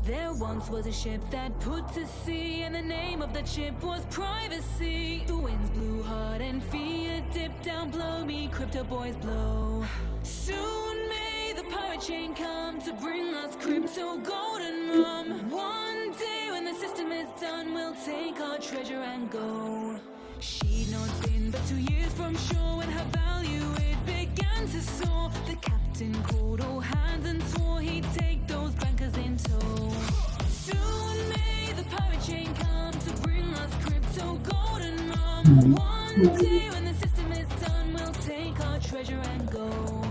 There once was a ship that put to sea, and the name of that ship was privacy. The winds blew hard and fear dipped down below me, crypto boys blow. Soon may the pirate chain come to bring us crypto golden rum. One day when the system is done, we'll take our treasure and go. She'd not been but 2 years from shore when her value it began to soar. The captain called all hands and swore he'd take those bankers in tow. Soon may the pirate chain come to bring us crypto golden rum. One day when the system is done, we'll take our treasure and go.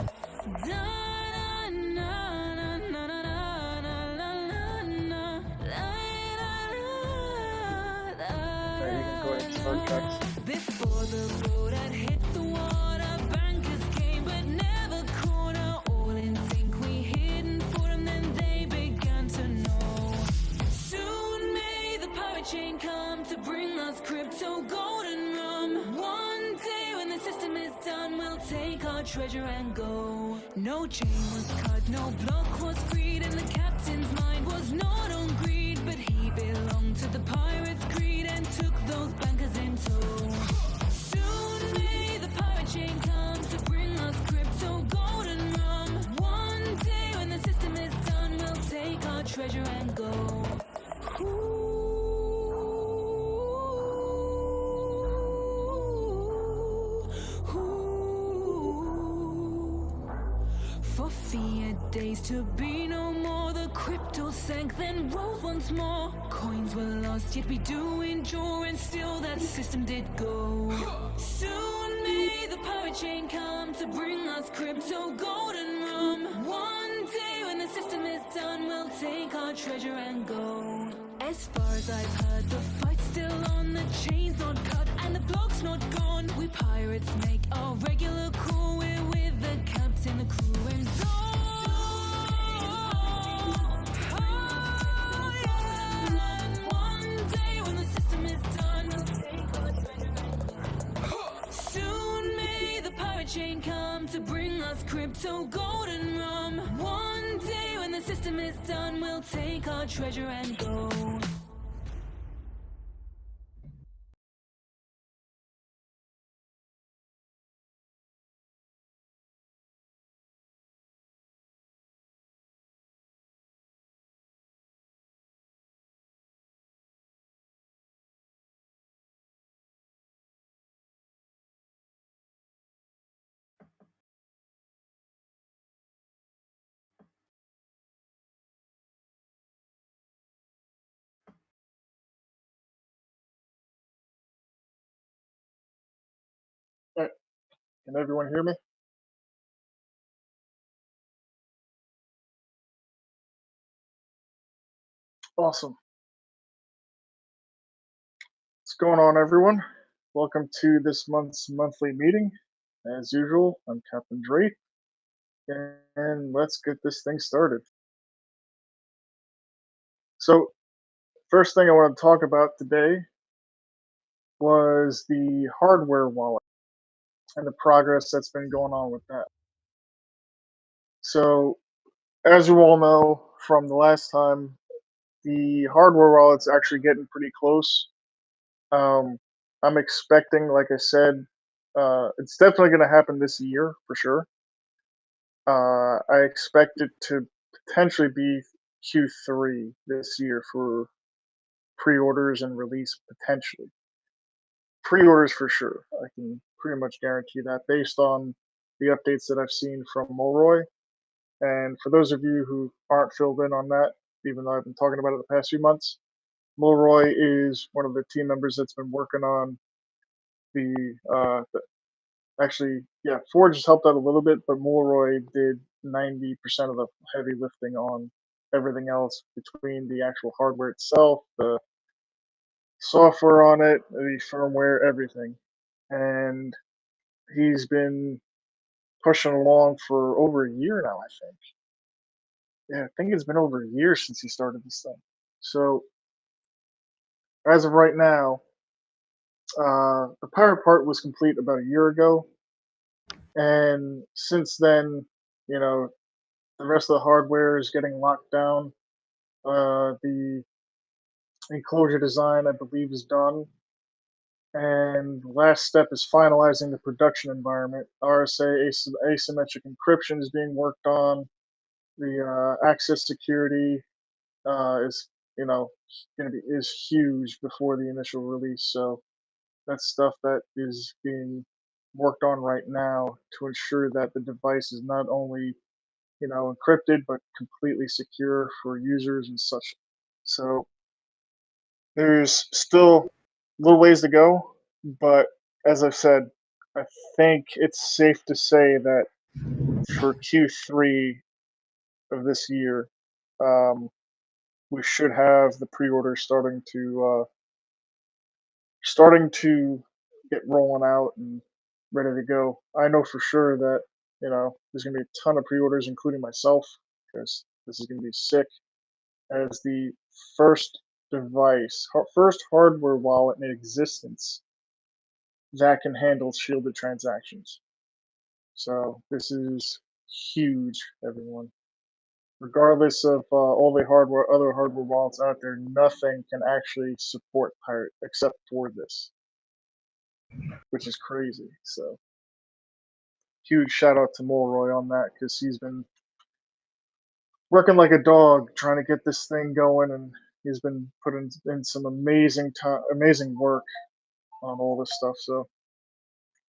Before the boat had hit the water, bankers came but never caught her. All in sync we hid for them, then they began to know. Soon may the pirate chain come to bring us crypto golden rum. One day when the system is done, we'll take our treasure and go. No chain was cut, no block was freed, and the captain's mind was not on greed, but he belonged to the pirates' greed and took those bankers in tow. Soon may the pirate chain come to bring us crypto golden rum. One day when the system is done, we'll take our treasure and go. For fear days to be no more, the crypto sank, then rose once more. Coins were lost, yet we do endure, and still that system did go. Soon may the pirate chain come to bring us crypto golden rum. One day when the system is done, we'll take our treasure and go. As far as I've heard, the fight's still on, the chain's not cut, and the block's not gone. We pirates make our regular call, we're with the captain, the crew, and one day when the system is done, we'll take our treasure and go. Soon may the pirate chain come to bring us crypto golden rum. One day when the system is done, we'll take our treasure and go. All right. Can everyone hear me? Awesome. What's going on, everyone? Welcome to this month's monthly meeting. As usual, I'm Captain Drake, and let's get this thing started. So, first thing I want to talk about today was the hardware wallet and the progress that's been going on with that. So, as you all know from the last time, the hardware wallet's actually getting pretty close. I'm expecting, like I said, it's definitely going to happen this year for sure. I expect it to potentially be Q3 this year for pre-orders and release potentially. Pre-orders for sure. I can pretty much guarantee that based on the updates that I've seen from Mulroy. And for those of you who aren't filled in on that, even though I've been talking about it the past few months, Mulroy is one of the team members that's been working on actually, yeah, Forge has helped out a little bit, but Mulroy did 90% of the heavy lifting on everything else between the actual hardware itself, the software on it, the firmware, everything. And he's been pushing along for over a year now, I think. Yeah, I think it's been over a year since he started this thing. So, as of right now, the pirate part was complete about a year ago. And since then, you know, the rest of the hardware is getting locked down. The enclosure design, I believe, is done. And last step is finalizing the production environment. RSA asymmetric encryption is being worked on. The access security is, you know, going to be is huge before the initial release. So that's stuff that is being worked on right now to ensure that the device is not only, encrypted but completely secure for users and such. So there's still little ways to go, but as I've said, I think it's safe to say that for Q3 of this year, um, we should have the pre-orders starting to get rolling out and ready to go. I know for sure that there's gonna be a ton of pre-orders, including myself, because this is gonna be sick as the first first hardware wallet in existence that can handle shielded transactions. So this is huge, everyone. Regardless of other hardware wallets out there, nothing can actually support pirate except for this, which is crazy. So huge shout out to Mulroy on that because he's been working like a dog trying to get this thing going, and he's been putting in some amazing work on all this stuff. So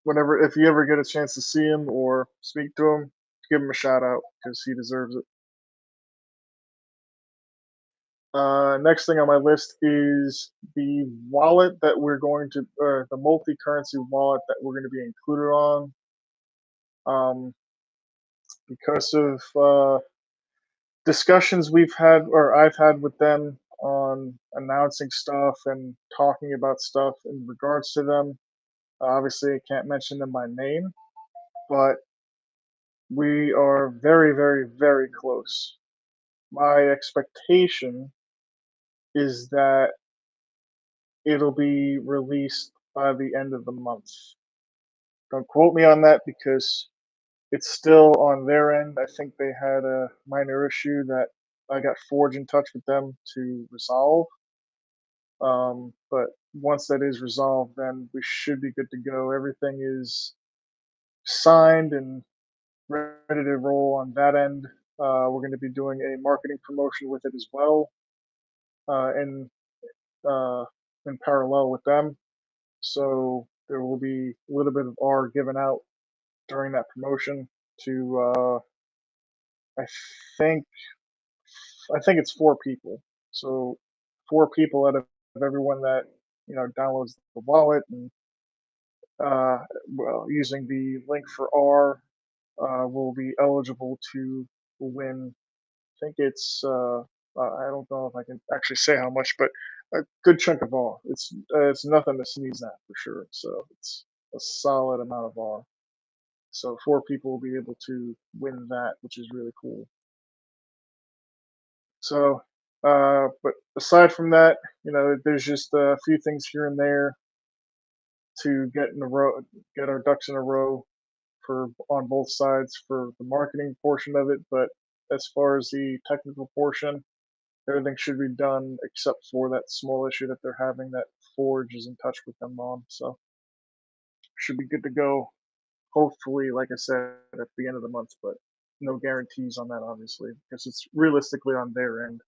whenever, if you ever get a chance to see him or speak to him, give him a shout out because he deserves it. Next thing on my list is the wallet that the multi-currency wallet that we're going to be included on. Um, because of discussions we've had or I've had with them on announcing stuff and talking about stuff in regards to them. Obviously, I can't mention them by name, but we are very, very, very close. My expectation is that it'll be released by the end of the month. Don't quote me on that because it's still on their end. I think they had a minor issue that I got Forge in touch with them to resolve. But once that is resolved, then we should be good to go. Everything is signed and ready to roll on that end. We're going to be doing a marketing promotion with it as well, in uh, in parallel with them. So there will be a little bit of R given out during that promotion to I think I think it's 4 people. So 4 people out of everyone that downloads the wallet and using the link for R will be eligible to win. I think I don't know if I can actually say how much, but a good chunk of R. It's nothing to sneeze at for sure. So it's a solid amount of R. So 4 people will be able to win that, which is really cool. So, but aside from that, there's just a few things here and there to get our ducks in a row for on both sides for the marketing portion of it. But as far as the technical portion, everything should be done except for that small issue that they're having that Forge is in touch with them on. So should be good to go. Hopefully, like I said, at the end of the month, but no guarantees on that, obviously, because it's realistically on their end.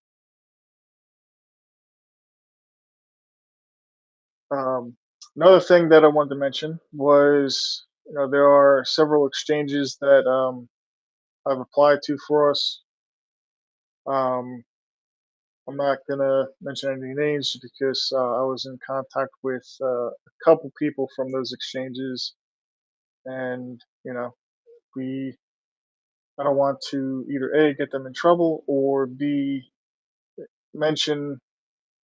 Um, Another thing that I wanted to mention was, there are several exchanges that I've applied to for us. Um, I'm not gonna mention any names because I was in contact with a couple people from those exchanges, and we I don't want to either A, get them in trouble, or B, mention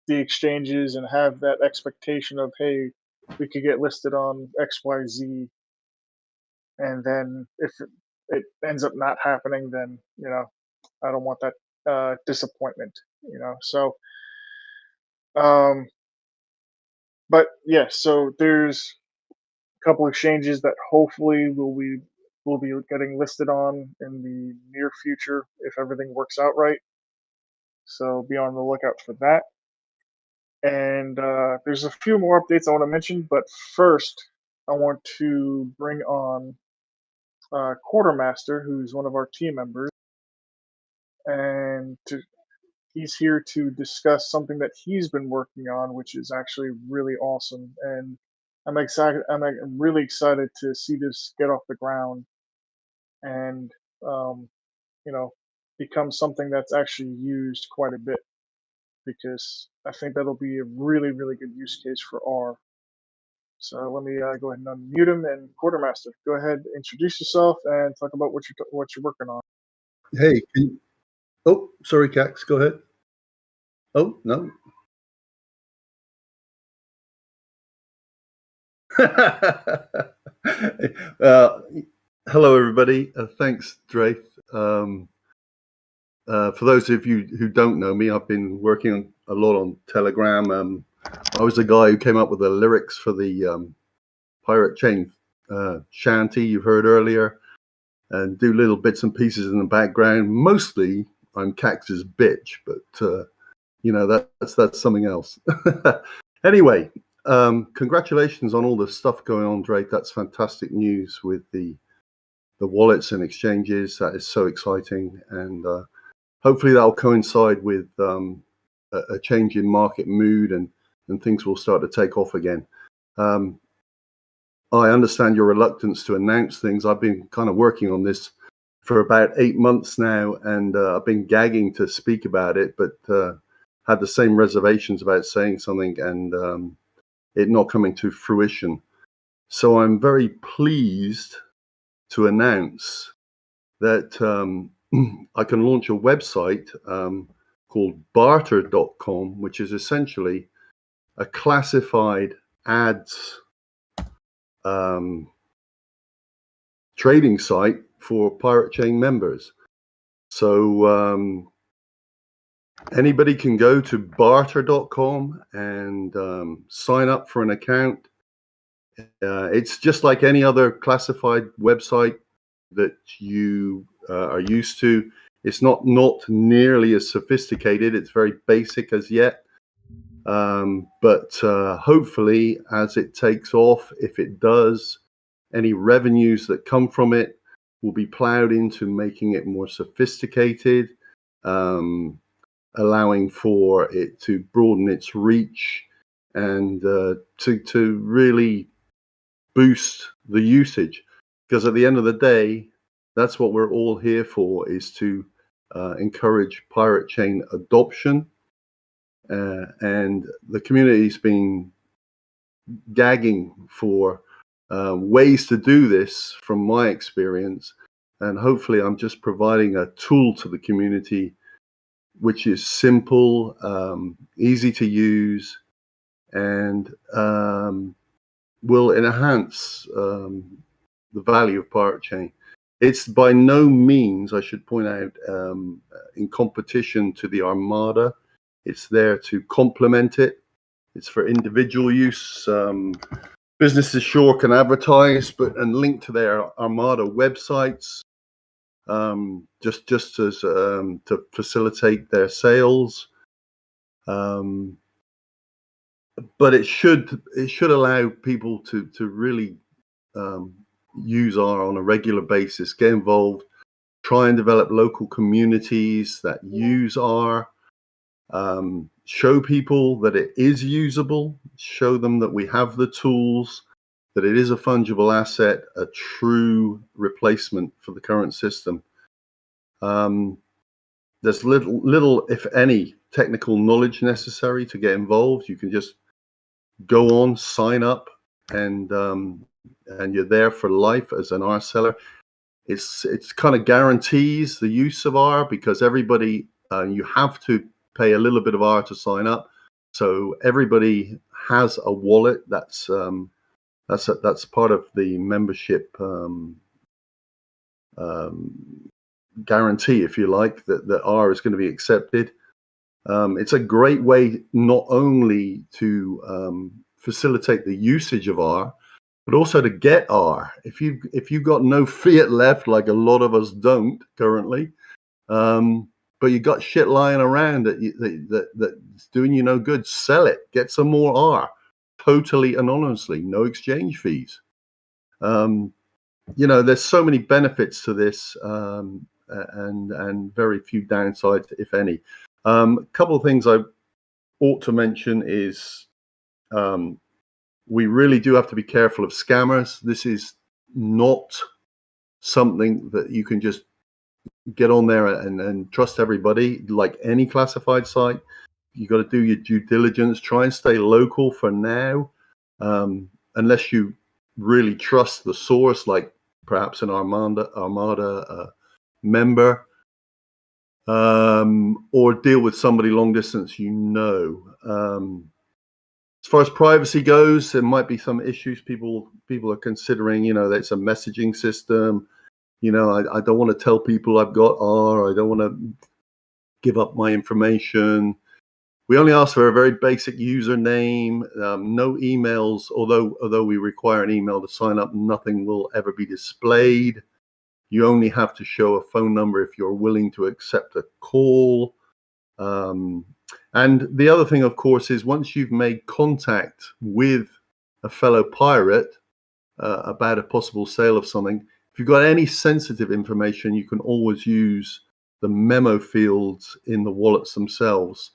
the exchanges and have that expectation of, hey, we could get listed on XYZ, and then if it ends up not happening, then I don't want that disappointment. So um, but yeah, so there's a couple exchanges that hopefully will be getting listed on in the near future if everything works out right. So be on the lookout for that. And there's a few more updates I want to mention, but first I want to bring on Quartermaster, who's one of our team members, and he's here to discuss something that he's been working on, which is actually really awesome. And I'm excited. I'm really excited to see this get off the ground and um, you know become something that's actually used quite a bit, because I think that'll be a really really good use case for R. So let me go ahead and unmute him. And Quartermaster, go ahead, introduce yourself, and talk about what you're working on. Hey, oh, sorry, Cax, go ahead. Oh, no. uh, Hello, everybody. Thanks, Draith. For those of you who don't know me, I've been working a lot on Telegram. I was the guy who came up with the lyrics for the Pirate Chain shanty you heard earlier, and do little bits and pieces in the background. Mostly, I'm Cax's bitch, but that's something else. Anyway, congratulations on all the stuff going on, Drake. That's fantastic news with the wallets and exchanges. That is so exciting, and hopefully that'll coincide with a change in market mood, and things will start to take off again. I understand your reluctance to announce things. I've been kind of working on this for about 8 months now, and I've been gagging to speak about it, but had the same reservations about saying something and it not coming to fruition. So I'm very pleased to announce that I can launch a website called barter.com, which is essentially a classified ads trading site for Pirate Chain members. So anybody can go to barter.com and sign up for an account. It's just like any other classified website that you are used to. It's not nearly as sophisticated. It's very basic as yet. But hopefully, as it takes off, if it does, any revenues that come from it will be plowed into making it more sophisticated, allowing for it to broaden its reach and to really boost the usage. Because at the end of the day, that's what we're all here for, is to encourage Pirate Chain adoption. And the community's been gagging for ways to do this from my experience. And hopefully I'm just providing a tool to the community which is simple, easy to use, and will enhance the value of Pirate Chain. It's by no means, I should point out, in competition to the Armada. It's there to complement it. It's for individual use. Businesses sure can advertise, and link to their Armada websites, just as to facilitate their sales. But it should allow people to really use R on a regular basis, get involved, try and develop local communities that use R, show people that it is usable, show them that we have the tools, that it is a fungible asset, a true replacement for the current system. There's little, if any, technical knowledge necessary to get involved. You can just go on, sign up, and you're there for life as an R seller. It's kind of guarantees the use of R, because everybody, you have to pay a little bit of R to sign up. So everybody has a wallet. That's part of the membership guarantee, if you like, that R is going to be accepted. It's a great way not only to facilitate the usage of R, but also to get R. If you've got no fiat left, like a lot of us don't currently, but but you got shit lying around that's doing you no good. Sell it. Get some more R. Totally anonymously. No exchange fees. There's so many benefits to this, and very few downsides, if any. A couple of things I ought to mention is we really do have to be careful of scammers. This is not something that you can just get on there and trust everybody. Like any classified site, you got to do your due diligence. Try and stay local for now, unless you really trust the source, like perhaps an Armada member, or deal with somebody long distance. As far as privacy goes, there might be some issues. People are considering, that it's a messaging system. I don't want to tell people I've got R. I don't want to give up my information. We only ask for a very basic username, no emails. Although we require an email to sign up, nothing will ever be displayed. You only have to show a phone number if you're willing to accept a call. And the other thing, of course, is once you've made contact with a fellow pirate about a possible sale of something, if you've got any sensitive information, you can always use the memo fields in the wallets themselves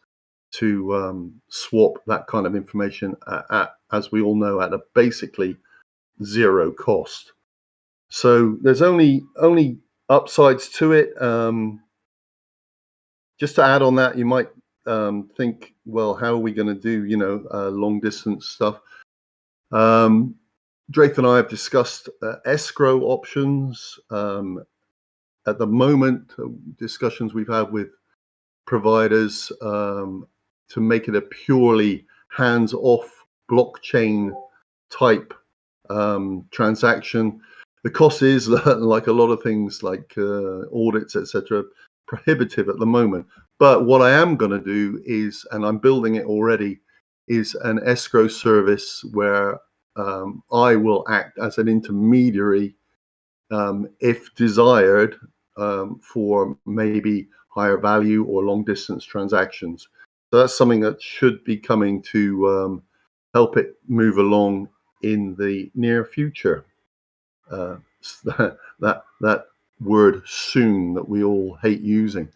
to swap that kind of information at, as we all know, at a basically zero cost. So there's only upsides to it. Just to add on that, you might think, well, how are we going to do, long distance stuff? Drake and I have discussed escrow options. At the moment, discussions we've had with providers to make it a purely hands-off blockchain type transaction. The cost is, like a lot of things, like audits, etc., prohibitive at the moment. But what I am going to do is, and I'm building it already, is an escrow service where I will act as an intermediary, if desired, for maybe higher value or long distance transactions. So that's something that should be coming to help it move along in the near future. That word "soon" that we all hate using.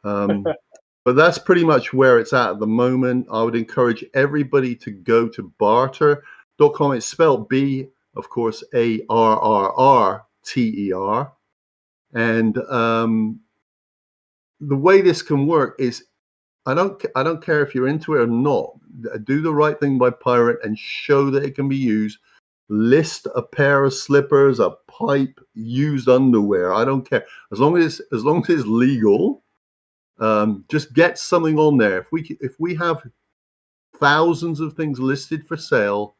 But that's pretty much where it's at the moment. I would encourage everybody to go to barter.com. It's spelled B, of course, ARRR. And the way this can work is, I don't care if you're into it or not. Do the right thing by pirate and show that it can be used. List a pair of slippers, a pipe, used underwear. I don't care, as long as it's legal. Just get something on there. If we have thousands of things listed for sale,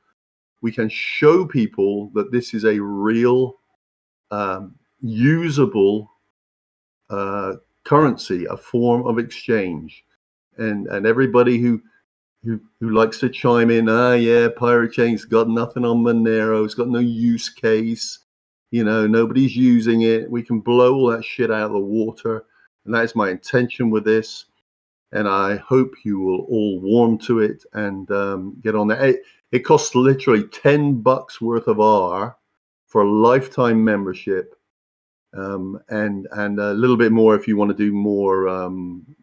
we can show people that this is a real usable currency, a form of exchange, and everybody who likes to chime in, yeah, Pirate Chain's got nothing on Monero, it's got no use case, nobody's using it. We can blow all that shit out of the water, and that is my intention with this. And I hope you will all warm to it and get on there. It costs literally $10 worth of R for a lifetime membership. And a little bit more if you want to do more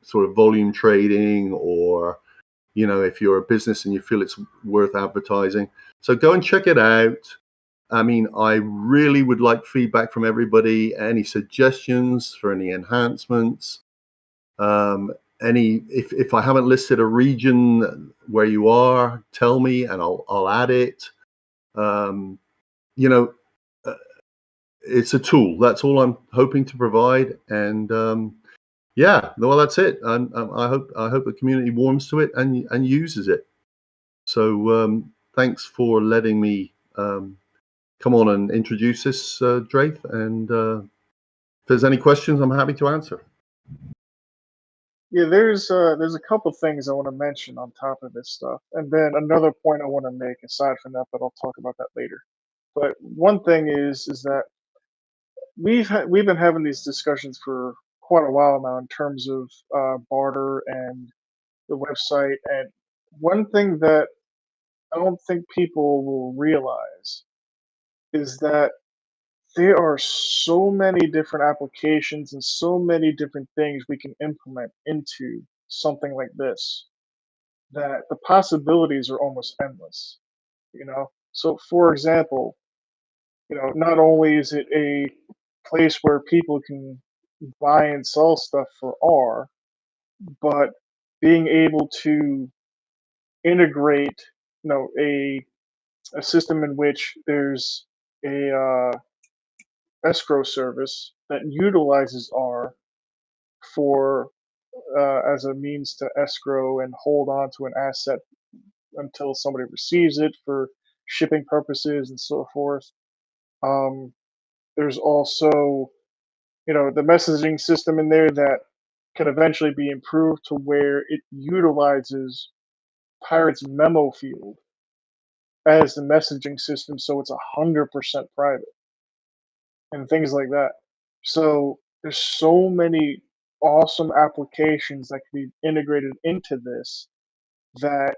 sort of volume trading, or if you're a business and you feel it's worth advertising. So go and check it out. I mean, I really would like feedback from everybody. Any suggestions for any enhancements? If I haven't listed a region where you are, tell me and I'll add it. It's a tool. That's all I'm hoping to provide. And yeah, well, that's it. I hope the community warms to it and uses it. So thanks for letting me come on and introduce this, Drake. And if there's any questions, I'm happy to answer. Yeah, there's a couple things I want to mention on top of this stuff, and then another point I want to make aside from that, but I'll talk about that later. But one thing is that we've been having these discussions for quite a while now in terms of barter and the website. And one thing that I don't think people will realize is that there are so many different applications and so many different things we can implement into something like this that the possibilities are almost endless, you know? So, for example, not only is it a place where people can buy and sell stuff for R, but being able to integrate, a system in which there's a escrow service that utilizes R for as a means to escrow and hold on to an asset until somebody receives it for shipping purposes and so forth. Um, there's also, the messaging system in there that can eventually be improved to where it utilizes Pirate's memo field as the messaging system, so it's 100% private and things like that. So there's so many awesome applications that can be integrated into this that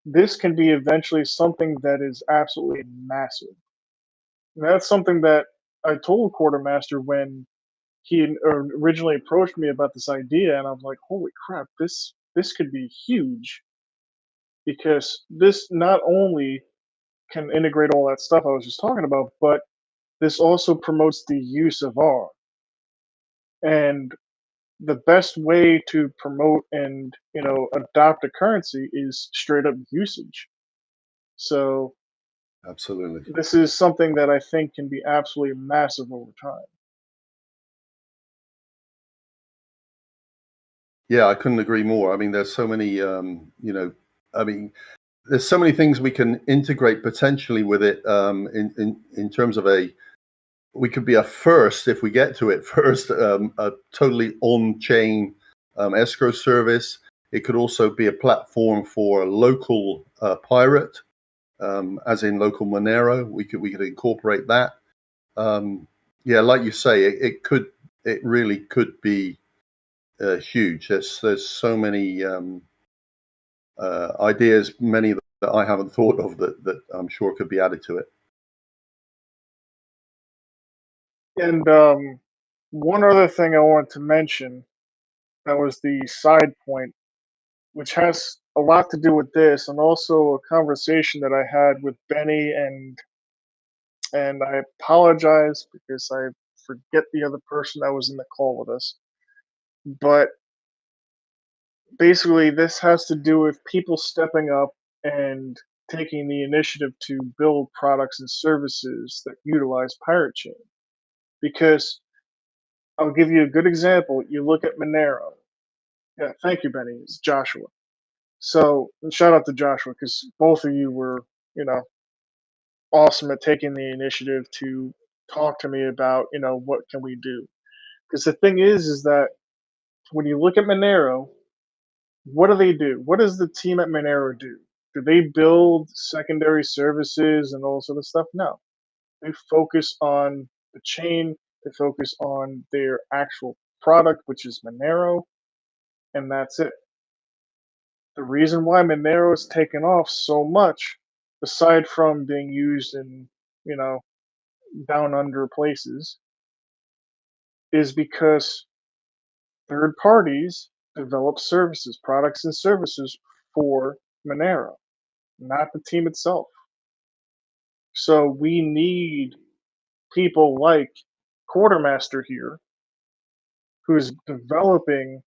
this can be eventually something that is absolutely massive. And that's something that I told Quartermaster when originally approached me about this idea, and I was like, "Holy crap! This could be huge because this not only can integrate all that stuff I was just talking about, but this also promotes the use of R. And the best way to promote and adopt a currency is straight up usage. So Absolutely. this is something that I think can be absolutely massive over time. Yeah, I couldn't agree more. I mean, there's so many, I mean, there's so many things we can integrate potentially with it in terms of we could be a first if we get to it first, a totally on-chain escrow service. It could also be a platform for local pirate, as in local Monero. We could incorporate that. Yeah, like you say, it really could be huge. There's so many ideas, many that I haven't thought of that I'm sure could be added to it. And one other thing I want to mention that was the side point, which has a lot to do with this, and also a conversation that I had with Benny, and I apologize because I forget the other person that was in the call with us. But basically, this has to do with people stepping up and taking the initiative to build products and services that utilize Pirate Chain. Because I'll give you a good example. You look at Monero. Yeah, thank you, Benny. It's Joshua. So, and shout out to Joshua because both of you were, you know, awesome at taking the initiative to talk to me about, what can we do? Because the thing is that when you look at Monero, what do they do? What does the team at Monero do? Do they build secondary services and all sort of stuff? No. They focus on the chain, they focus on their actual product, which is Monero, and that's it. The reason why Monero is taken off so much, aside from being used in, you know, down under places, is because third parties develop services, products and services for Monero, not the team itself. So we need people like Quartermaster here, who's developing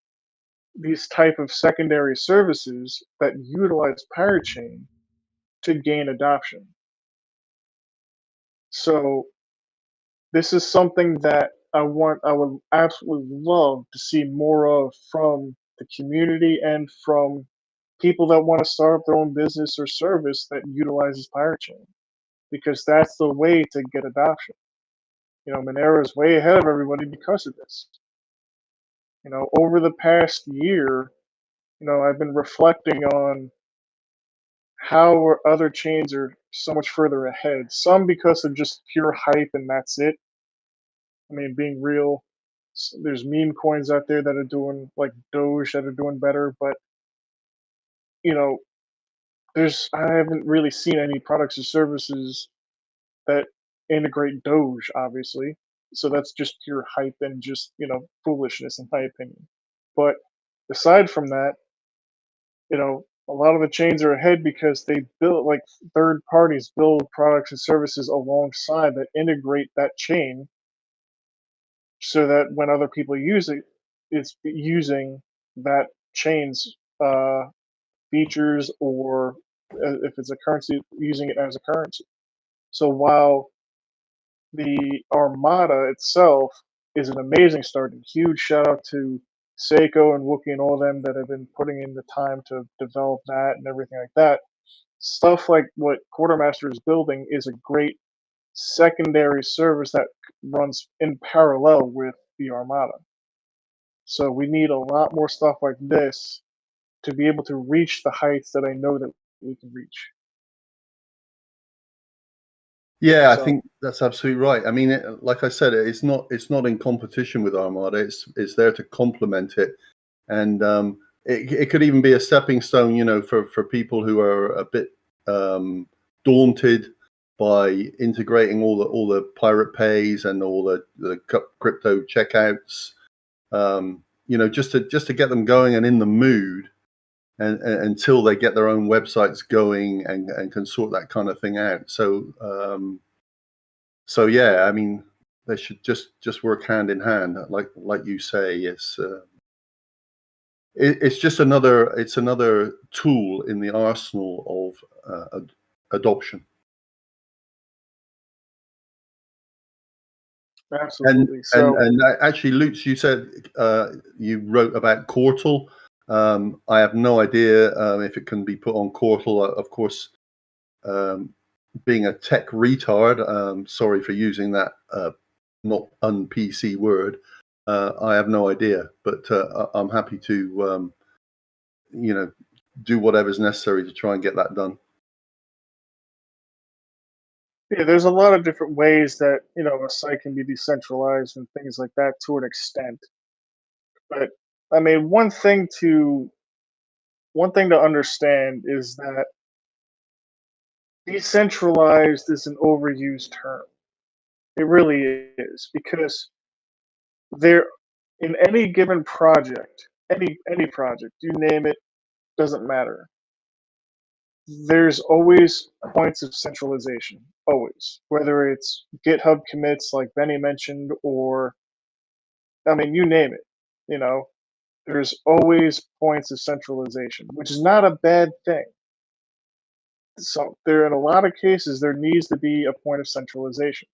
these type of secondary services that utilize Pirate Chain to gain adoption. So this is something that I would absolutely love to see more of from the community and from people that want to start up their own business or service that utilizes Pirate Chain, because that's the way to get adoption. Monero is way ahead of everybody because of this. Over the past year, I've been reflecting on how other chains are so much further ahead. Some because of just pure hype and that's it. I mean, being real. There's meme coins out there that are doing like Doge that are doing better, but you know, I haven't really seen any products or services that integrate Doge, obviously. So that's just pure hype and just, foolishness in my opinion. But aside from that, a lot of the chains are ahead because they build like third parties build products and services alongside that integrate that chain so that when other people use it, it's using that chain's features or if it's a currency, using it as a currency. So while the Armada itself is an amazing start. And huge shout out to Seiko and Wookie and all of them that have been putting in the time to develop that and everything like that. Stuff like what Quartermaster is building is a great secondary service that runs in parallel with the Armada. So we need a lot more stuff like this to be able to reach the heights that I know that we can reach. Yeah, I So think that's absolutely right. I mean, like I said, it's not in competition with Armada. It's there to complement it, and it could even be a stepping stone, for people who are a bit daunted by integrating all the pirate pays and all the crypto checkouts. Just to get them going and in the mood, and until they get their own websites going and can sort that kind of thing out. So yeah, I mean, they should just work hand in hand, like you say. It's just another tool in the arsenal of adoption. And absolutely. and So and actually, Lutz, you said you wrote about Quartal. I have no idea if it can be put on Quartal. Of course, um, being a tech retard, sorry for using that not un-PC word. I have no idea, but I'm happy to do whatever's necessary to try and get that done. yeah, there's a lot of different ways that a site can be decentralized and things like that to an extent. But I mean, one thing to understand is that decentralized is an overused term. It really is because there, in any given project, any project, you name it, doesn't matter. There's always points of centralization, always. Whether it's GitHub commits like Benny mentioned, or I mean, you name it. You know, there's always points of centralization, which is not a bad thing. So there, in a lot of cases, there needs to be a point of centralization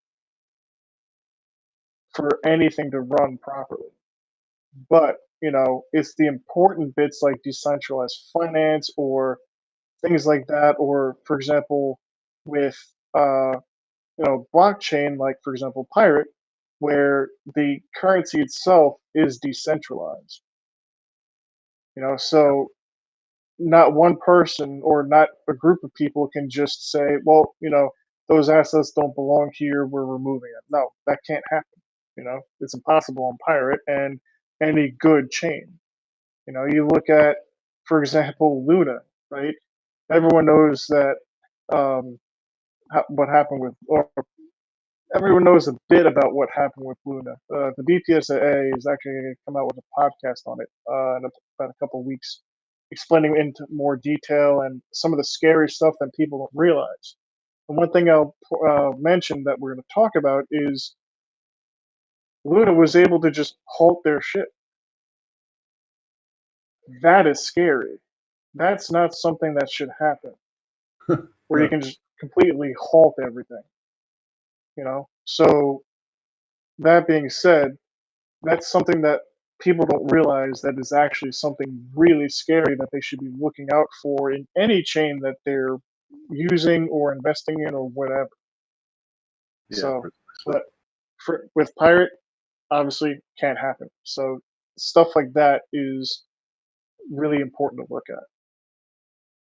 for anything to run properly. But it's the important bits like decentralized finance or things like that, or for example, with uh, blockchain, like for example, Pirate, where the currency itself is decentralized. So not one person or not a group of people can just say, well, those assets don't belong here, we're removing it. No, that can't happen. It's impossible on Pirate and any good chain. You look at, for example, Luna, right? Everyone knows that what happened with, or everyone knows a bit about what happened with Luna. The BPSAA is actually going to come out with a podcast on it in about a couple of weeks, explaining into more detail and some of the scary stuff that people don't realize. And one thing I'll mention that we're going to talk about is Luna was able to just halt their ship. That is scary. That's not something that should happen, where you Yeah. can just completely halt everything. So that being said, that's something that people don't realize that is actually something really scary that they should be looking out for in any chain that they're using or investing in or whatever. Yeah, So, precisely. but with Pirate, obviously can't happen. So stuff like that is really important to look at.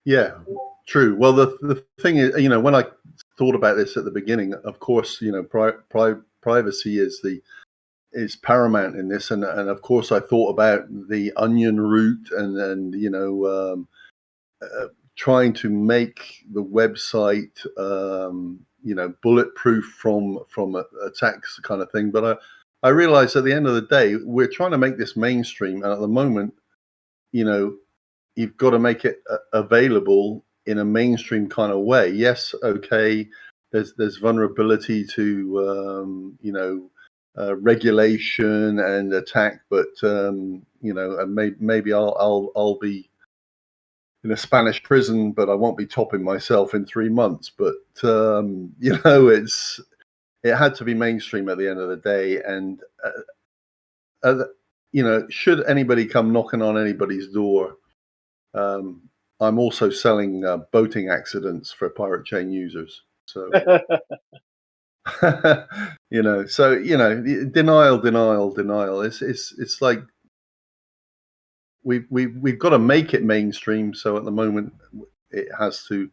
Yeah, true. Well, the thing is, when I thought about this at the beginning, of course, privacy is is paramount in this. And of course, I thought about the onion route and trying to make the website bulletproof from attacks kind of thing. But I realized at the end of the day, we're trying to make this mainstream, and at the moment, you've got to make it available in a mainstream kind of way. Yes, okay, there's vulnerability to regulation and attack, but and maybe I'll be in a Spanish prison, but I won't be topping myself in 3 months. But it had to be mainstream at the end of the day, and should anybody come knocking on anybody's door, I'm also selling boating accidents for Pirate Chain users. So, denial. It's like we've got to make it mainstream. So at the moment, it has to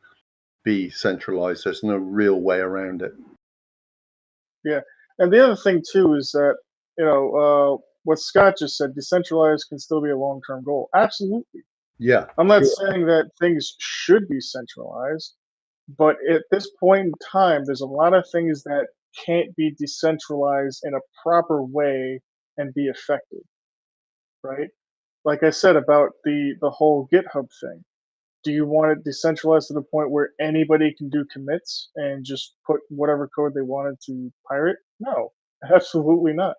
be centralized. There's no real way around it. Yeah, and the other thing too is that what Scott just said, decentralized can still be a long-term goal. Absolutely. Yeah, I'm not sure. saying that things should be centralized, but at this point in time, there's a lot of things that can't be decentralized in a proper way and be effective, right? Like I said about the whole GitHub thing. Do you want it decentralized to the point where anybody can do commits and just put whatever code they wanted to pirate? No, absolutely not.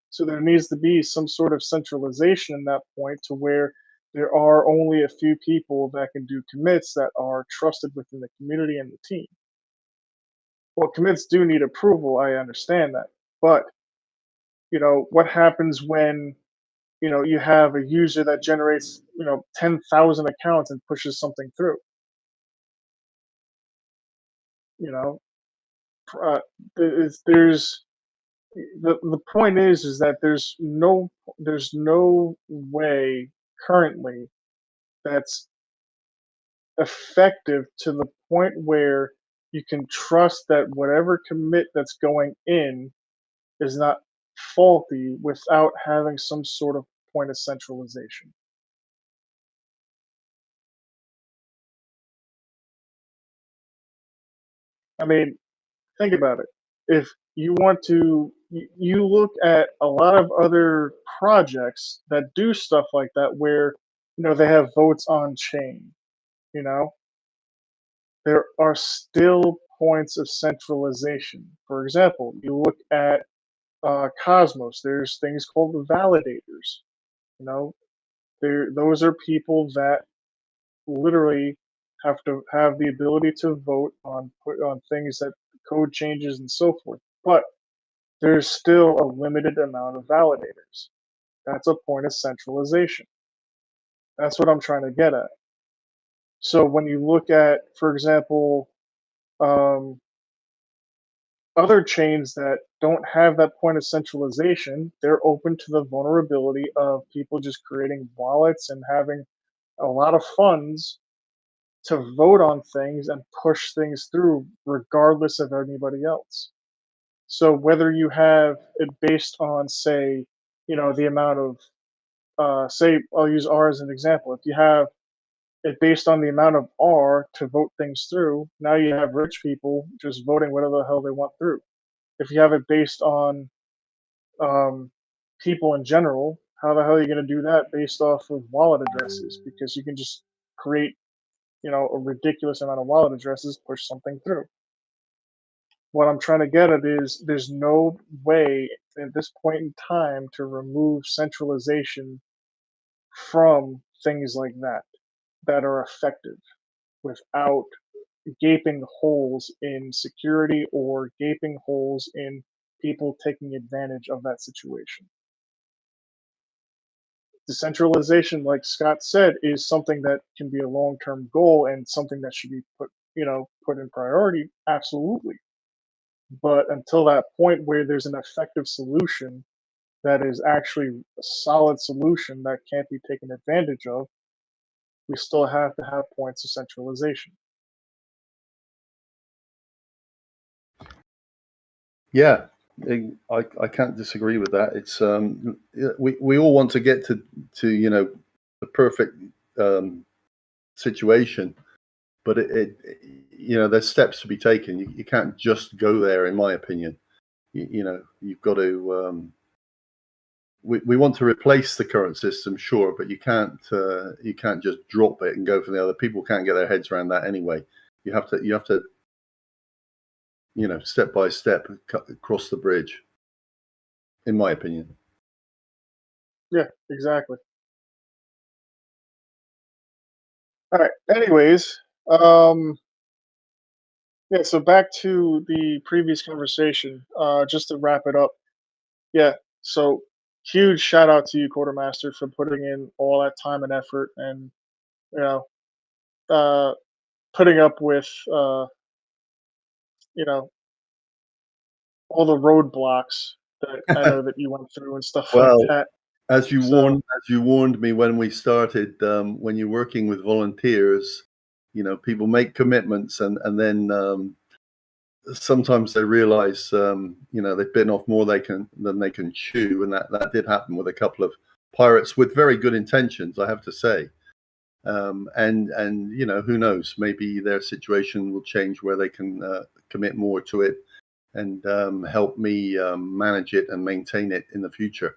So there needs to be some sort of centralization in that point to where there are only a few people that can do commits that are trusted within the community and the team. Well, commits do need approval, I understand that. But, what happens when, you have a user that generates, 10,000 accounts and pushes something through? You know, uh, there's the point is that there's no way currently that's effective to the point where you can trust that whatever commit that's going in is not faulty without having some sort of point of centralization. I mean, think about it. If you want to, you look at a lot of other projects that do stuff like that where, they have votes on chain, you know, there are still points of centralization. For example, you look at Cosmos, there's things called validators. You know, those are people that literally have to have the ability to vote on things that code changes and so forth. But there's still a limited amount of validators. That's a point of centralization. That's what I'm trying to get at. So when you look at, for example, um, other chains that don't have that point of centralization, they're open to the vulnerability of people just creating wallets and having a lot of funds to vote on things and push things through regardless of anybody else. So whether you have it based on, say, the amount of, say, I'll use R as an example. If you have it based on the amount of R to vote things through, now you have rich people just voting whatever the hell they want through. If you have it based on um, people in general, how the hell are you going to do that based off of wallet addresses? Because you can just create, a ridiculous amount of wallet addresses, push something through. What I'm trying to get at is there's no way at this point in time to remove centralization from things like that are effective without gaping holes in security or gaping holes in people taking advantage of that situation. Decentralization, like Scott said, is something that can be a long-term goal and something that should be put in priority. Absolutely. But until that point where there's an effective solution that is actually a solid solution that can't be taken advantage of, we still have to have points of centralization. Yeah. I can't disagree with that. It's we all want to get to the perfect situation, but there's steps to be taken. You can't just go there, in my opinion. You've got to. We want to replace the current system, sure, but you can't just drop it and go for the other. People can't get their heads around that anyway. You have to step by step cross the bridge, in my opinion. Yeah, exactly. All right. Anyways, yeah. So back to the previous conversation. Just to wrap it up. Yeah. So huge shout out to you, Quartermaster, for putting in all that time and effort, and you know, uh, putting up with you know all the roadblocks that I know that you went through and stuff like Well, that. as you So warned me when we started, when you're working with volunteers, people make commitments and then sometimes they realize they've bitten off more than they can chew, and that did happen with a couple of pirates with very good intentions, I have to say. And who knows, maybe their situation will change where they can commit more to it and help me manage it and maintain it in the future.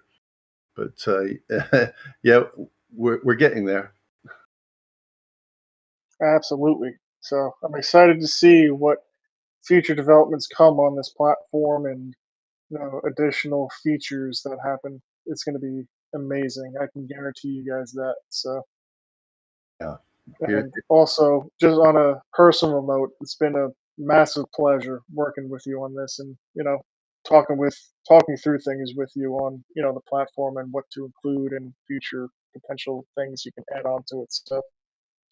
But yeah, we're getting there. absolutely. So I'm excited to see what future developments come on this platform and additional features that happen. It's going to be amazing. I can guarantee you guys that. So, Yeah, here. and also just on a personal note, it's been a massive pleasure working with you on this, and talking through things with you on the platform and what to include and future potential things you can add on to it. So,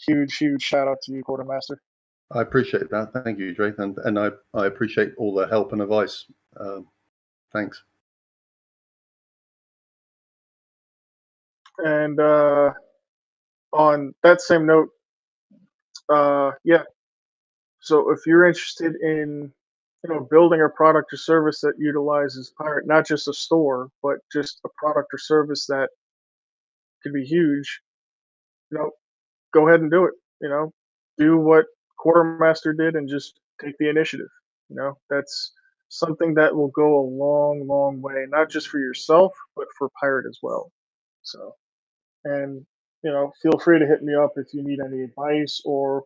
huge shout out to you, Quartermaster. I appreciate that. Thank you, Drake, and I appreciate all the help and advice. Thanks. And on that same note, yeah. So if you're interested in building a product or service that utilizes Pirate, not just a store, but just a product or service that could be huge, you know, go ahead and do it. Do what Quartermaster did and just take the initiative. That's something that will go a long way, not just for yourself, but for Pirate as well. So, and feel free to hit me up if you need any advice or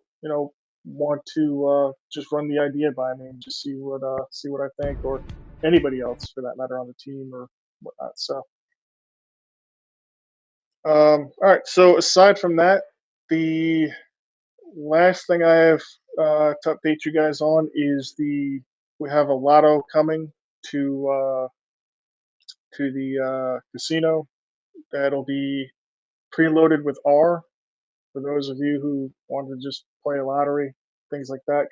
want to just run the idea by me and just see what I think, or anybody else for that matter on the team or whatnot. So, all right. So aside from that, the last thing I have to update you guys on is we have a lotto coming to the casino that'll be preloaded with R for those of you who want to just play a lottery, things like that.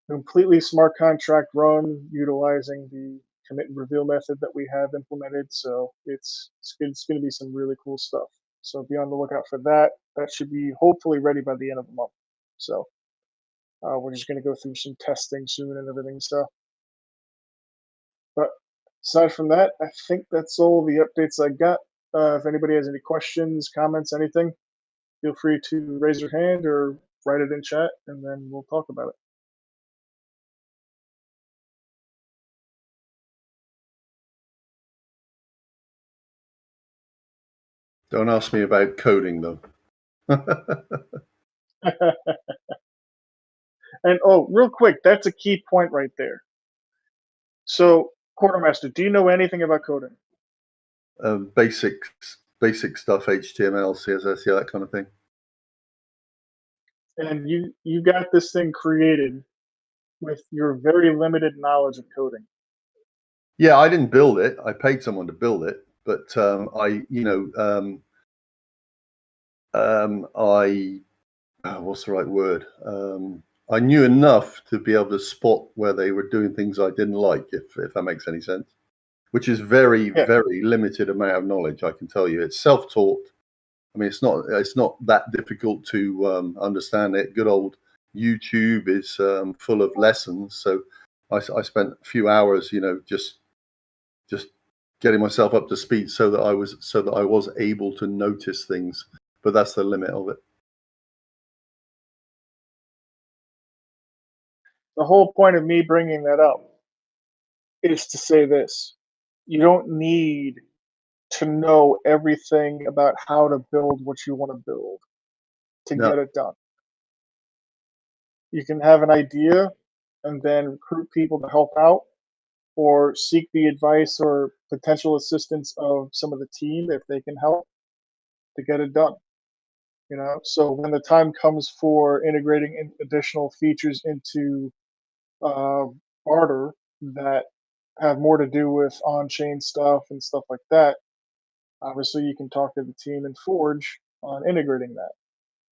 Completely smart contract run utilizing the commit and reveal method that we have implemented. So it's going to be some really cool stuff. So be on the lookout for that. That should be hopefully ready by the end of the month. So we're just going to go through some testing soon and everything. So, but aside from that, I think that's all the updates I got. If anybody has any questions, comments, anything, feel free to raise your hand or write it in chat, and then we'll talk about it. Don't ask me about coding though. And oh, real quick, that's a key point right there. So, Quartermaster, do you know anything about coding? Basic stuff, HTML, CSS, yeah, that kind of thing. And you got this thing created with your very limited knowledge of coding. Yeah, I didn't build it. I paid someone to build it, but what's the right word? I knew enough to be able to spot where they were doing things I didn't like, if that makes any sense. Which is very, Yeah, very limited amount of knowledge, I can tell you. It's self-taught. I mean, it's not that difficult to understand it. Good old YouTube is full of lessons, so I spent a few hours, just getting myself up to speed so that I was able to notice things. But that's the limit of it. The whole point of me bringing that up is to say this: you don't need to know everything about how to build what you want to build to No, get it done. You can have an idea and then recruit people to help out or seek the advice or potential assistance of some of the team if they can help to get it done. So when the time comes for integrating additional features into uh, barter that have more to do with on-chain stuff and stuff like that, obviously you can talk to the team in Forge on integrating that,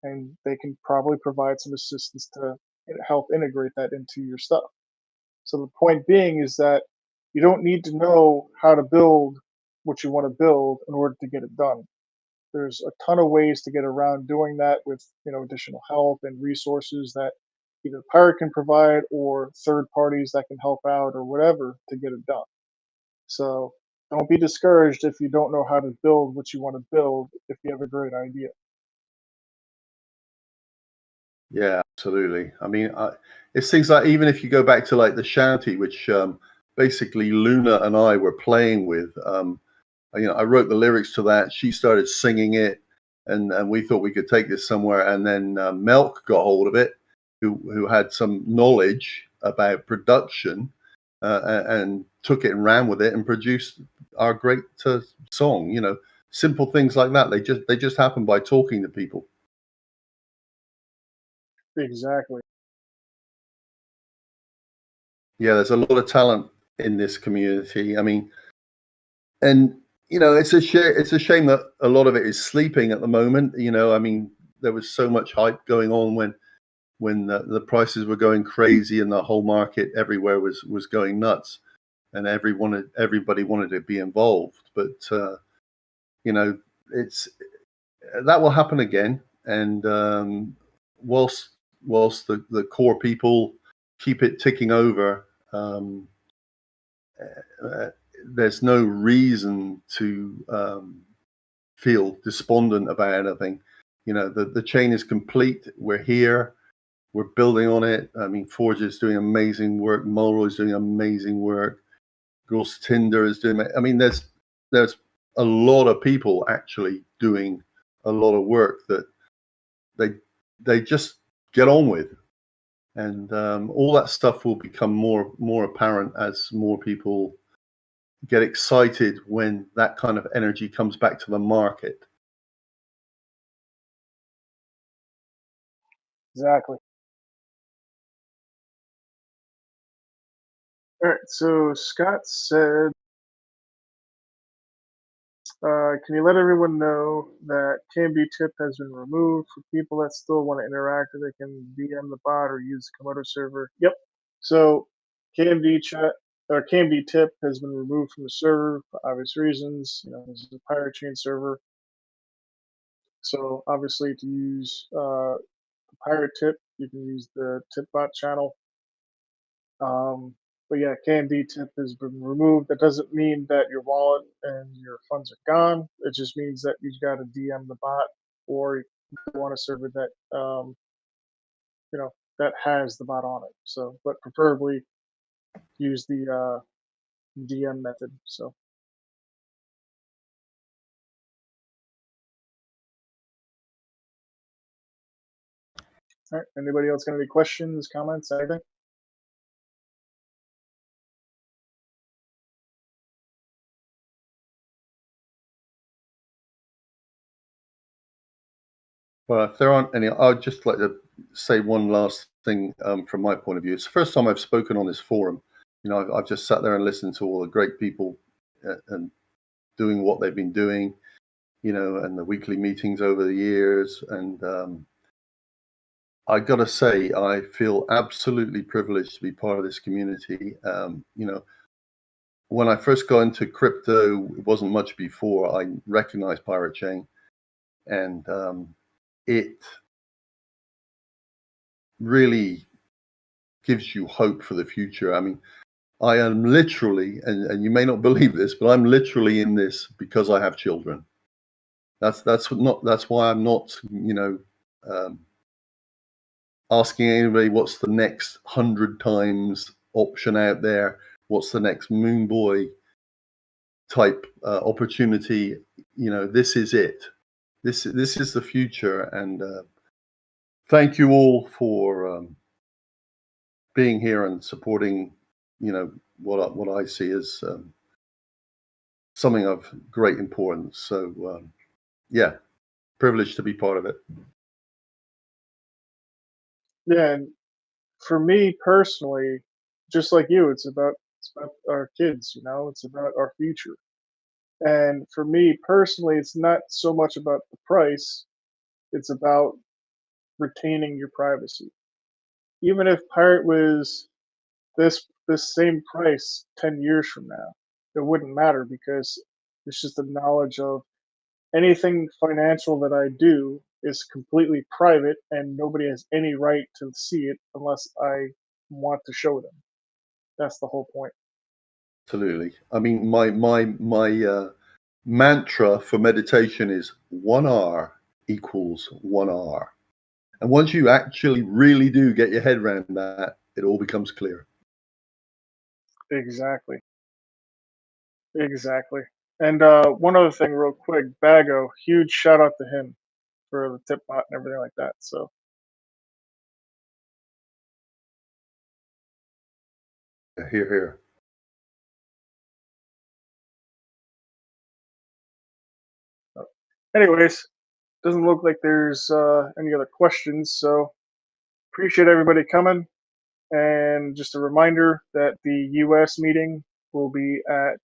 and they can probably provide some assistance to help integrate that into your stuff. So the point being is that you don't need to know how to build what you want to build in order to get it done. There's a ton of ways to get around doing that with additional help and resources that either Pirate can provide or third parties that can help out or whatever to get it done. So don't be discouraged if you don't know how to build what you want to build if you have a great idea. yeah, absolutely. I mean, it's things like, even if you go back to like the shanty, which basically Luna and I were playing with. I wrote the lyrics to that. She started singing it, and we thought we could take this somewhere. And then Melk got hold of it, who had some knowledge about production, and took it and ran with it and produced our great song. Simple things like that. They just happen by talking to people. Exactly. Yeah, there's a lot of talent in this community. I mean, and it's a shame that a lot of it is sleeping at the moment. I mean, there was so much hype going on when the prices were going crazy and the whole market everywhere was going nuts, and everybody wanted to be involved. But it's that will happen again. And whilst the core people keep it ticking over, uh, there's no reason to feel despondent about anything. The chain is complete. We're here. We're building on it. I mean, Forge is doing amazing work. Mulroy is doing amazing work. Girls Tinder is doing. I mean, there's a lot of people actually doing a lot of work that they they just get on with, and all that stuff will become more apparent as more people get excited when that kind of energy comes back to the market. Exactly. All right. So Scott said, can you let everyone know that KMB tip has been removed for people that still want to interact? Or they can DM the bot or use the Komodo server. Yep. So KMB chat or KMB tip has been removed from the server for obvious reasons. This is a pirate chain server, so obviously to use the pirate tip, you can use the tip bot channel. But yeah, KMB tip has been removed. That doesn't mean that your wallet and your funds are gone. It just means that you've got to DM the bot or you want a server that that has the bot on it. So, but preferably use the DM method. So, all right. Anybody else got any questions, comments, anything? Well, if there aren't any, I'd just like to say one last thing from my point of view. It's the first time I've spoken on this forum. I've just sat there and listened to all the great people and doing what they've been doing, and the weekly meetings over the years. And I got to say, I feel absolutely privileged to be part of this community. When I first got into crypto, it wasn't much before I recognized Pirate Chain, and it really gives you hope for the future. I mean, I am literally, and you may not believe this, but I'm literally in this because I have children. That's why I'm not, um, asking anybody what's the next 100 times option out there, what's the next Moon Boy type opportunity. This is it. This is the future, and thank you all for being here and supporting. What I see as something of great importance. So yeah, privileged to be part of it. Yeah, and for me personally, just like you, it's about our kids. It's about our future. And for me personally, it's not so much about the price; it's about retaining your privacy. Even if Pirate was this same price 10 years from now, it wouldn't matter because it's just the knowledge of anything financial that I do is completely private and nobody has any right to see it unless I want to show them. That's the whole point. Absolutely. I mean, my mantra for meditation is 1 hour equals 1 hour. And once you actually really do get your head around that, it all becomes clear. Exactly. Exactly. And one other thing, real quick, Bago, huge shout out to him for the tip bot and everything like that. So, Here, here. anyways, doesn't look like there's any other questions. So, appreciate everybody coming. And just a reminder that the U.S. meeting will be at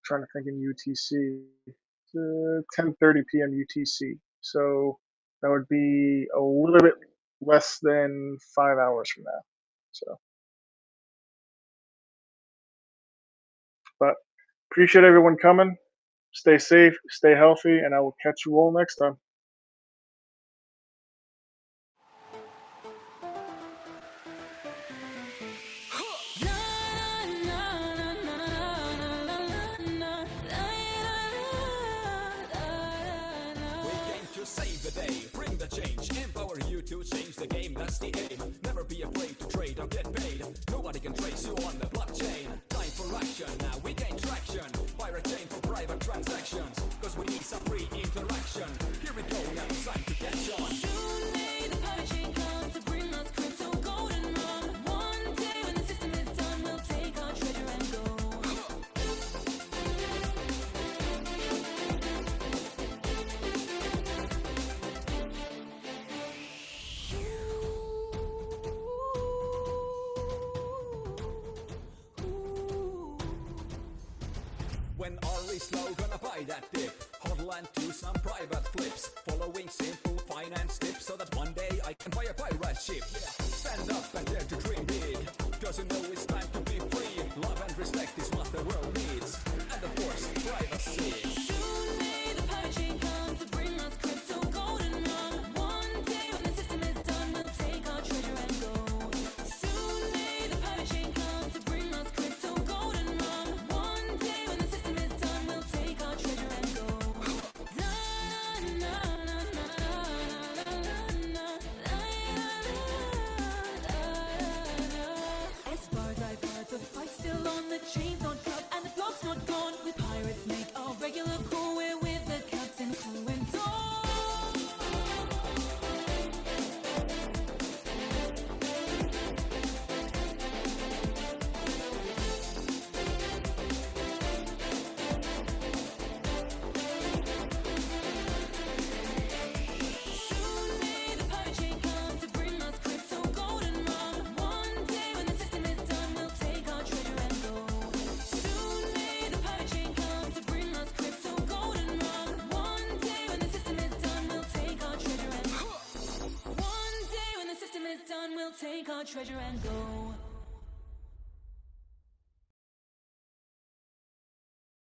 trying to think in UTC, 10:30 p.m. UTC. So that would be a little bit less than 5 hours from now. So, but appreciate everyone coming. Stay safe, stay healthy, and I will catch you all next time. Save the day, bring the change, empower you to change the game, that's the aim. Never be afraid to trade or get paid. Nobody can trace you on the blockchain. Time for action, now we gain traction. Pirate chain for private transactions, cause we need some free interaction. Here we go, now it's time to catch on. Soon may the pirate chain come to bring us crypto golden run. One day when the system is done, we'll take our treasure and go. When ARRR is low, gonna buy that dip. Hodl and do some private flips. Following simple finance tips so that one day I can buy a pirate ship. Stand up and dare to dream big, cause you know it's time to be free. Love and respect is what the world needs. And of course, privacy. Soon may the pirate chain come to bring us crypto golden run. One day when the system is done, we'll take our treasure and go. Soon may the pirate chain come to bring us crypto golden run. One day when the system is done, we'll take our treasure and go. As far as I've heard, the fight's still on, the chain's not cut and the block's not gone. With pirates make our regular crew, we're with the captain, crew and dawn. Soon may the pirate chain come to bring us crypto golden run. One day when the system is done, we'll take our treasure and go. Soon may the pirate chain come to bring us crypto golden run. One day when the system is done, we'll take our treasure and go. One day when the system is done, we'll take our treasure and go.